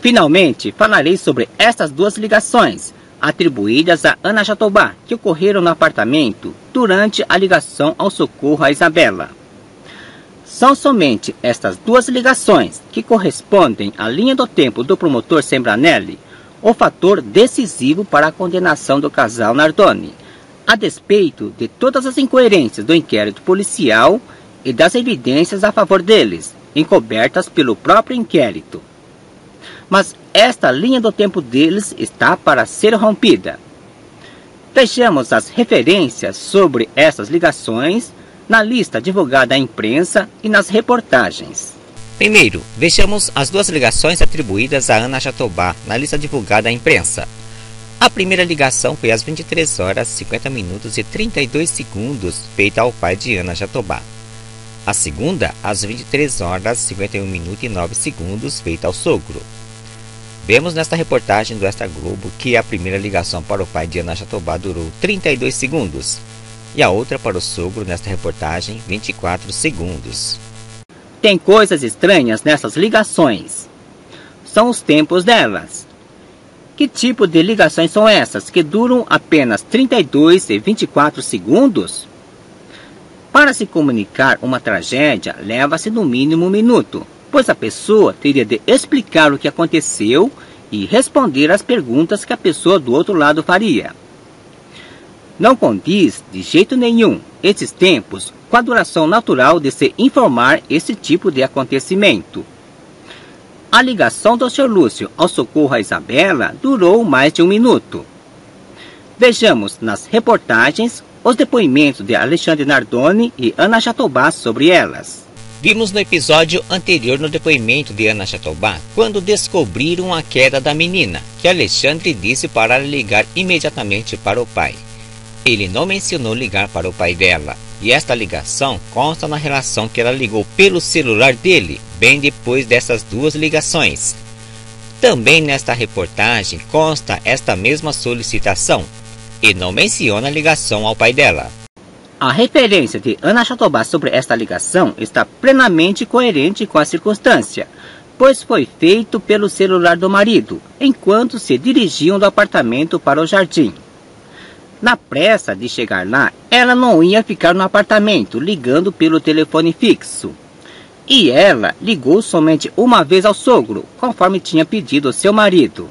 Finalmente, falarei sobre estas duas ligações, atribuídas a Ana Jatobá, que ocorreram no apartamento durante a ligação ao socorro a Isabela. São somente estas duas ligações, que correspondem à linha do tempo do promotor Sembranelli, o fator decisivo para a condenação do casal Nardoni, a despeito de todas as incoerências do inquérito policial e das evidências a favor deles, encobertas pelo próprio inquérito. Mas esta linha do tempo deles está para ser rompida. Vejamos as referências sobre essas ligações na lista divulgada à imprensa e nas reportagens. Primeiro, vejamos as duas ligações atribuídas a Ana Jatobá na lista divulgada à imprensa. A primeira ligação foi às 23 horas, 50 minutos e 32 segundos, feita ao pai de Ana Jatobá. A segunda, às 23 horas, 51 minutos e 9 segundos, feita ao sogro. Vemos nesta reportagem do Extra Globo que a primeira ligação para o pai de Ana Jatobá durou 32 segundos e a outra para o sogro, nesta reportagem, 24 segundos. Tem coisas estranhas nessas ligações. São os tempos delas. Que tipo de ligações são essas que duram apenas 32 e 24 segundos? Para se comunicar uma tragédia, leva-se no mínimo um minuto, pois a pessoa teria de explicar o que aconteceu e responder às perguntas que a pessoa do outro lado faria. Não condiz, de jeito nenhum, esses tempos com a duração natural de se informar esse tipo de acontecimento. A ligação do Sr. Lúcio ao socorro a Isabela durou mais de um minuto. Vejamos nas reportagens os depoimentos de Alexandre Nardoni e Ana Jatobá sobre elas. Vimos no episódio anterior no depoimento de Ana Jatobá quando descobriram a queda da menina, que Alexandre disse para ligar imediatamente para o pai. Ele não mencionou ligar para o pai dela, e esta ligação consta na relação que ela ligou pelo celular dele, bem depois dessas duas ligações. Também nesta reportagem consta esta mesma solicitação, e não menciona a ligação ao pai dela. A referência de Ana Jatobá sobre esta ligação está plenamente coerente com a circunstância, pois foi feito pelo celular do marido, enquanto se dirigiam do apartamento para o jardim. Na pressa de chegar lá, ela não ia ficar no apartamento ligando pelo telefone fixo. E ela ligou somente uma vez ao sogro, conforme tinha pedido seu marido.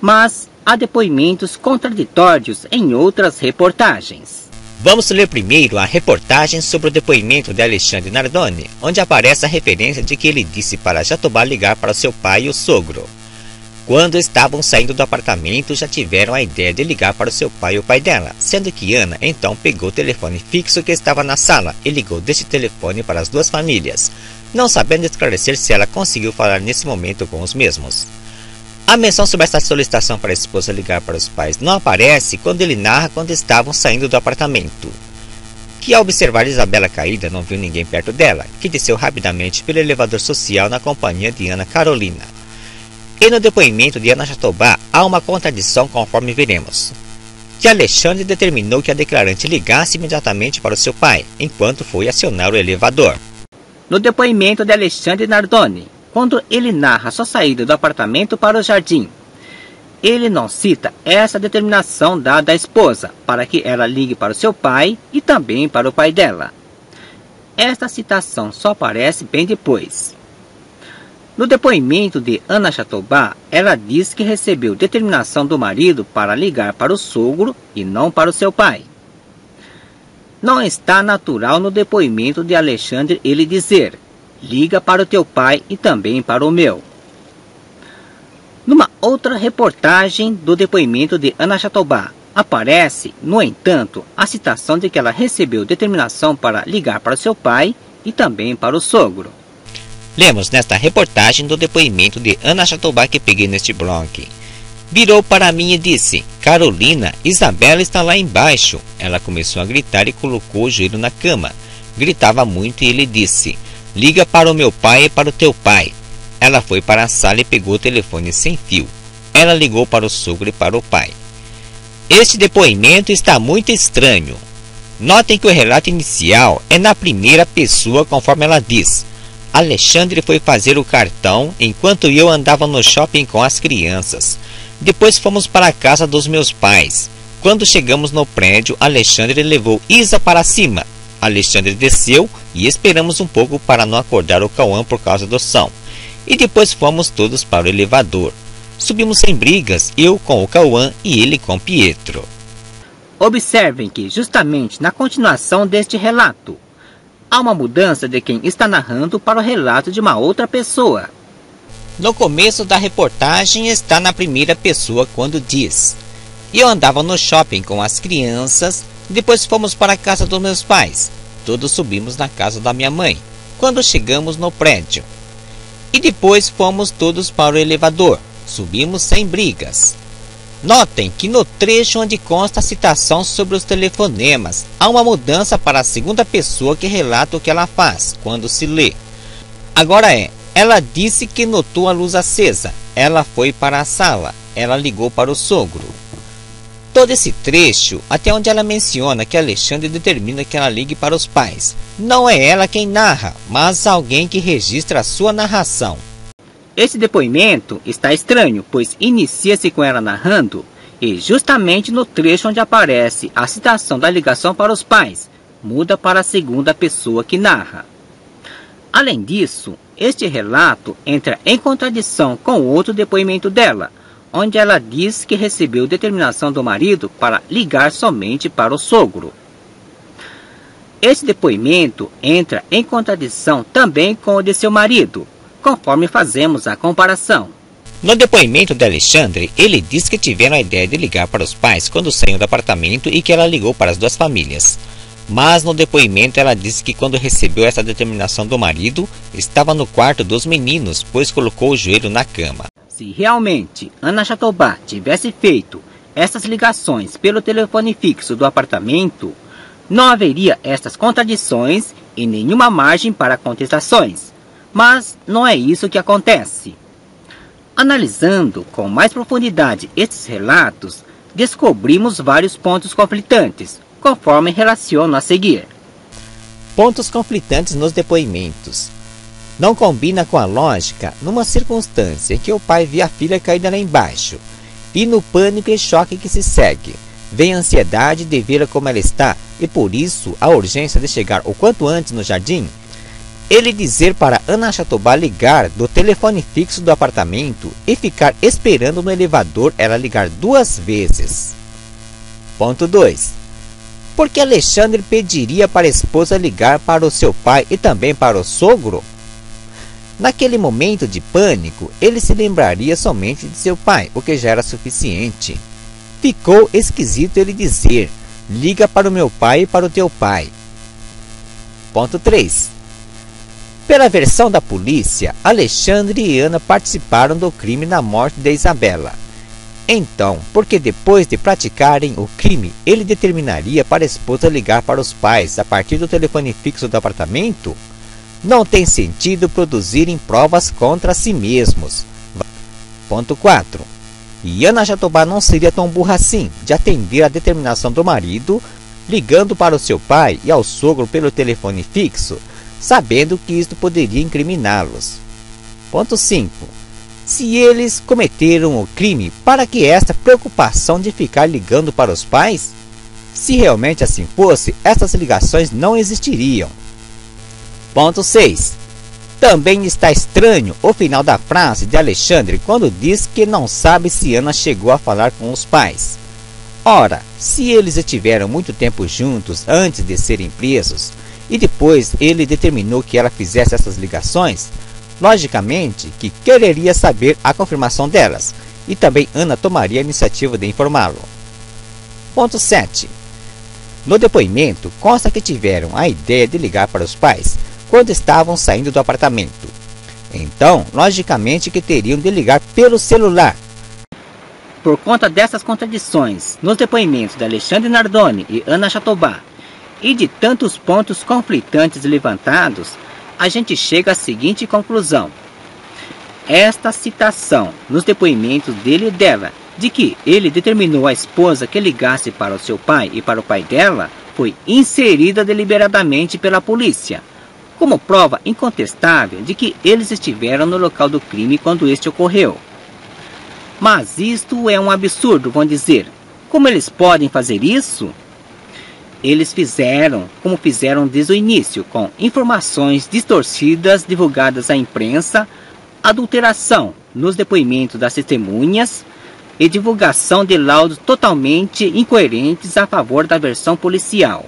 Mas há depoimentos contraditórios em outras reportagens. Vamos ler primeiro a reportagem sobre o depoimento de Alexandre Nardoni, onde aparece a referência de que ele disse para Jatobá ligar para seu pai e o sogro. Quando estavam saindo do apartamento, já tiveram a ideia de ligar para o seu pai e o pai dela, sendo que Ana então pegou o telefone fixo que estava na sala e ligou deste telefone para as duas famílias, não sabendo esclarecer se ela conseguiu falar nesse momento com os mesmos. A menção sobre esta solicitação para a esposa ligar para os pais não aparece quando ele narra quando estavam saindo do apartamento. Que ao observar Isabela caída não viu ninguém perto dela, que desceu rapidamente pelo elevador social na companhia de Ana Carolina. E no depoimento de Ana Jatobá há uma contradição conforme veremos. Que Alexandre determinou que a declarante ligasse imediatamente para o seu pai, enquanto foi acionar o elevador. No depoimento de Alexandre Nardoni, quando ele narra sua saída do apartamento para o jardim, ele não cita essa determinação dada à esposa para que ela ligue para o seu pai e também para o pai dela. Esta citação só aparece bem depois. No depoimento de Ana Jatobá, ela diz que recebeu determinação do marido para ligar para o sogro e não para o seu pai. Não está natural no depoimento de Alexandre ele dizer: liga para o teu pai e também para o meu. Numa outra reportagem do depoimento de Ana Jatobá, aparece, no entanto, a citação de que ela recebeu determinação para ligar para o seu pai e também para o sogro. Lemos nesta reportagem do depoimento de Ana Jatobá que peguei neste blog. Virou para mim e disse: Carolina, Isabela está lá embaixo. Ela começou a gritar e colocou o joelho na cama. Gritava muito e ele disse: liga para o meu pai e para o teu pai. Ela foi para a sala e pegou o telefone sem fio. Ela ligou para o sogro e para o pai. Este depoimento está muito estranho. Notem que o relato inicial é na primeira pessoa conforme ela diz. Alexandre foi fazer o cartão enquanto eu andava no shopping com as crianças. Depois fomos para a casa dos meus pais. Quando chegamos no prédio, Alexandre levou Isa para cima. Alexandre desceu e esperamos um pouco para não acordar o Cauã por causa do som. E depois fomos todos para o elevador. Subimos sem brigas, eu com o Cauã e ele com Pietro. Observem que, justamente na continuação deste relato, há uma mudança de quem está narrando para o relato de uma outra pessoa. No começo da reportagem está na primeira pessoa quando diz: eu andava no shopping com as crianças, depois fomos para a casa dos meus pais. Todos subimos na casa da minha mãe, quando chegamos no prédio. E depois fomos todos para o elevador. Subimos sem brigas. Notem que no trecho onde consta a citação sobre os telefonemas, há uma mudança para a segunda pessoa que relata o que ela faz quando se lê. Agora ela disse que notou a luz acesa. Ela foi para a sala. Ela ligou para o sogro. Todo esse trecho, até onde ela menciona que Alexandre determina que ela ligue para os pais. Não é ela quem narra, mas alguém que registra a sua narração. Esse depoimento está estranho, pois inicia-se com ela narrando, e justamente no trecho onde aparece a citação da ligação para os pais, muda para a segunda pessoa que narra. Além disso, este relato entra em contradição com outro depoimento dela, onde ela diz que recebeu determinação do marido para ligar somente para o sogro. Esse depoimento entra em contradição também com o de seu marido, conforme fazemos a comparação. No depoimento de Alexandre, ele diz que tiveram a ideia de ligar para os pais quando saíram do apartamento e que ela ligou para as duas famílias. Mas no depoimento ela disse que quando recebeu essa determinação do marido, estava no quarto dos meninos, pois colocou o joelho na cama. Se realmente Ana Jatobá tivesse feito essas ligações pelo telefone fixo do apartamento, não haveria estas contradições e nenhuma margem para contestações. Mas não é isso que acontece. Analisando com mais profundidade estes relatos, descobrimos vários pontos conflitantes, conforme relaciono a seguir. Pontos conflitantes nos depoimentos. Não combina com a lógica numa circunstância em que o pai vê a filha caída lá embaixo, e no pânico e choque que se segue, vem a ansiedade de vê-la como ela está, e por isso a urgência de chegar o quanto antes no jardim. Ele dizer para Ana Jatobá ligar do telefone fixo do apartamento e ficar esperando no elevador ela ligar 2 vezes. Ponto 2. Por que Alexandre pediria para a esposa ligar para o seu pai e também para o sogro? Naquele momento de pânico, ele se lembraria somente de seu pai, o que já era suficiente. Ficou esquisito ele dizer: liga para o meu pai e para o teu pai. Ponto 3. Pela versão da polícia, Alexandre e Ana participaram do crime na morte de Isabela. Então, por que depois de praticarem o crime, ele determinaria para a esposa ligar para os pais a partir do telefone fixo do apartamento? Não tem sentido produzirem provas contra si mesmos. Ponto 4. E Ana Jatobá não seria tão burra assim de atender a determinação do marido, ligando para o seu pai e ao sogro pelo telefone fixo, sabendo que isto poderia incriminá-los. Ponto 5. Se eles cometeram o crime, para que esta preocupação de ficar ligando para os pais? Se realmente assim fosse, essas ligações não existiriam. Ponto 6. Também está estranho o final da frase de Alexandre quando diz que não sabe se Ana chegou a falar com os pais. Ora, se eles estiveram muito tempo juntos antes de serem presos, e depois ele determinou que ela fizesse essas ligações, logicamente que quereria saber a confirmação delas, e também Ana tomaria a iniciativa de informá-lo. Ponto 7. No depoimento, consta que tiveram a ideia de ligar para os pais quando estavam saindo do apartamento. Então, logicamente que teriam de ligar pelo celular. Por conta dessas contradições nos depoimentos de Alexandre Nardoni e Ana Jatobá, e de tantos pontos conflitantes levantados, a gente chega à seguinte conclusão. Esta citação nos depoimentos dele e dela, de que ele determinou à esposa que ligasse para o seu pai e para o pai dela, foi inserida deliberadamente pela polícia, como prova incontestável de que eles estiveram no local do crime quando este ocorreu. Mas isto é um absurdo, vão dizer. Como eles podem fazer isso? Eles fizeram como fizeram desde o início, com informações distorcidas divulgadas à imprensa, adulteração nos depoimentos das testemunhas e divulgação de laudos totalmente incoerentes a favor da versão policial.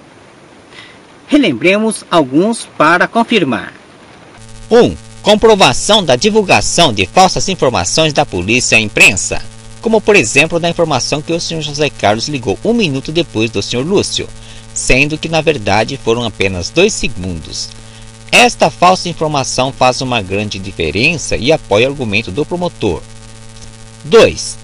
Relembremos alguns para confirmar. 1. Comprovação da divulgação de falsas informações da polícia à imprensa, como por exemplo da informação que o Sr. José Carlos ligou 1 minuto depois do Sr. Lúcio, sendo que na verdade foram apenas 2 segundos. Esta falsa informação faz uma grande diferença e apoia o argumento do promotor. 2.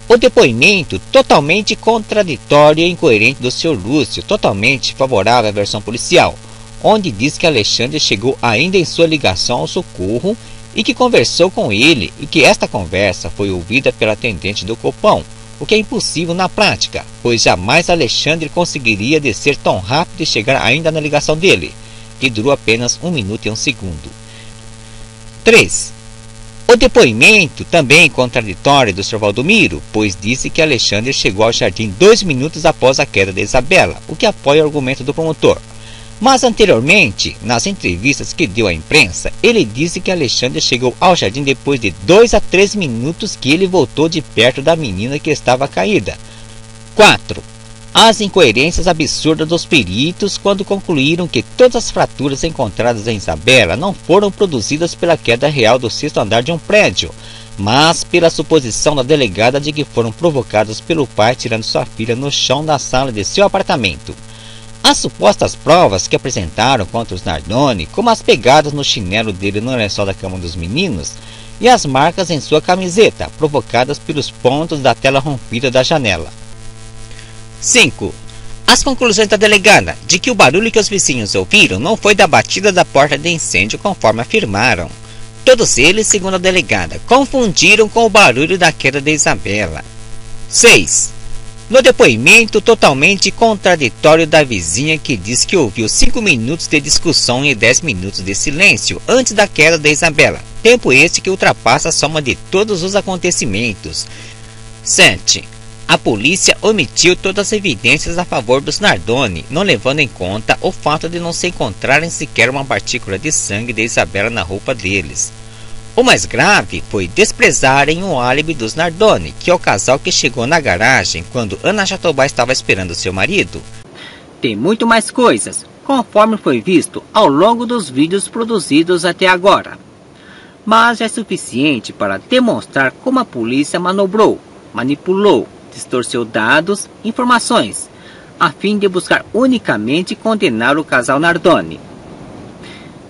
O depoimento totalmente contraditório e incoerente do Sr. Lúcio, totalmente favorável à versão policial, onde diz que Alexandre chegou ainda em sua ligação ao socorro e que conversou com ele e que esta conversa foi ouvida pela atendente do Copom, o que é impossível na prática, pois jamais Alexandre conseguiria descer tão rápido e chegar ainda na ligação dele, que durou apenas 1 minuto e 1 segundo. 3. O depoimento também contraditório do Sr. Valdomiro, pois disse que Alexandre chegou ao jardim 2 minutos após a queda de Isabela, o que apoia o argumento do promotor. Mas anteriormente, nas entrevistas que deu à imprensa, ele disse que Alexandre chegou ao jardim depois de 2 a 3 minutos que ele voltou de perto da menina que estava caída. 4. As incoerências absurdas dos peritos quando concluíram que todas as fraturas encontradas em Isabela não foram produzidas pela queda real do 6º andar de um prédio, mas pela suposição da delegada de que foram provocadas pelo pai tirando sua filha no chão da sala de seu apartamento. As supostas provas que apresentaram contra os Nardoni, como as pegadas no chinelo dele no lençol da cama dos meninos e as marcas em sua camiseta, provocadas pelos pontos da tela rompida da janela. 5. As conclusões da delegada de que o barulho que os vizinhos ouviram não foi da batida da porta de incêndio conforme afirmaram. Todos eles, segundo a delegada, confundiram com o barulho da queda de Isabela. 6. No depoimento totalmente contraditório da vizinha que diz que ouviu 5 minutos de discussão e 10 minutos de silêncio antes da queda de Isabela, tempo este que ultrapassa a soma de todos os acontecimentos. 7. A polícia omitiu todas as evidências a favor dos Nardoni, não levando em conta o fato de não se encontrarem sequer uma partícula de sangue de Isabela na roupa deles. O mais grave foi desprezarem o álibi dos Nardoni, que é o casal que chegou na garagem quando Ana Jatobá estava esperando seu marido. Tem muito mais coisas, conforme foi visto ao longo dos vídeos produzidos até agora. Mas é suficiente para demonstrar como a polícia manobrou, manipulou, distorceu dados, informações, a fim de buscar unicamente condenar o casal Nardoni.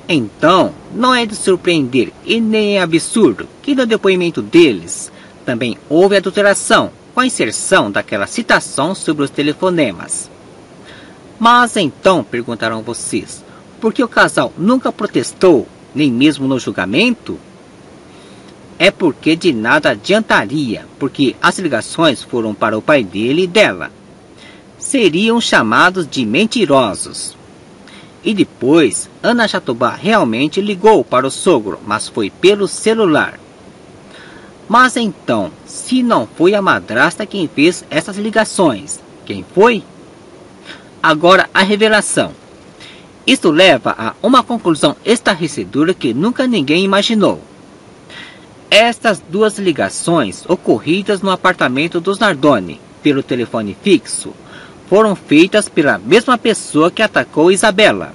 Então, não é de surpreender e nem é absurdo que no depoimento deles também houve adulteração com a inserção daquela citação sobre os telefonemas. Mas então, perguntaram vocês, por que o casal nunca protestou, nem mesmo no julgamento? É porque de nada adiantaria, porque as ligações foram para o pai dele e dela. Seriam chamados de mentirosos. E depois, Ana Jatobá realmente ligou para o sogro, mas foi pelo celular. Mas então, se não foi a madrasta quem fez essas ligações, quem foi? Agora a revelação. Isto leva a uma conclusão estarrecedora que nunca ninguém imaginou. Estas 2 ligações ocorridas no apartamento dos Nardoni, pelo telefone fixo, foram feitas pela mesma pessoa que atacou Isabela.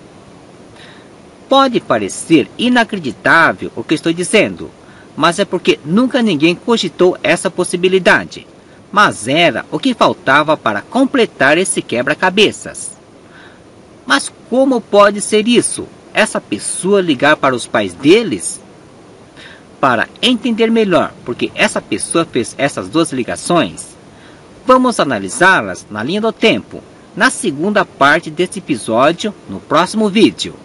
Pode parecer inacreditável o que estou dizendo, mas é porque nunca ninguém cogitou essa possibilidade. Mas era o que faltava para completar esse quebra-cabeças. Mas como pode ser isso? Essa pessoa ligar para os pais deles? Para entender melhor porque essa pessoa fez essas 2 ligações, vamos analisá-las na linha do tempo, na segunda parte desse episódio, no próximo vídeo.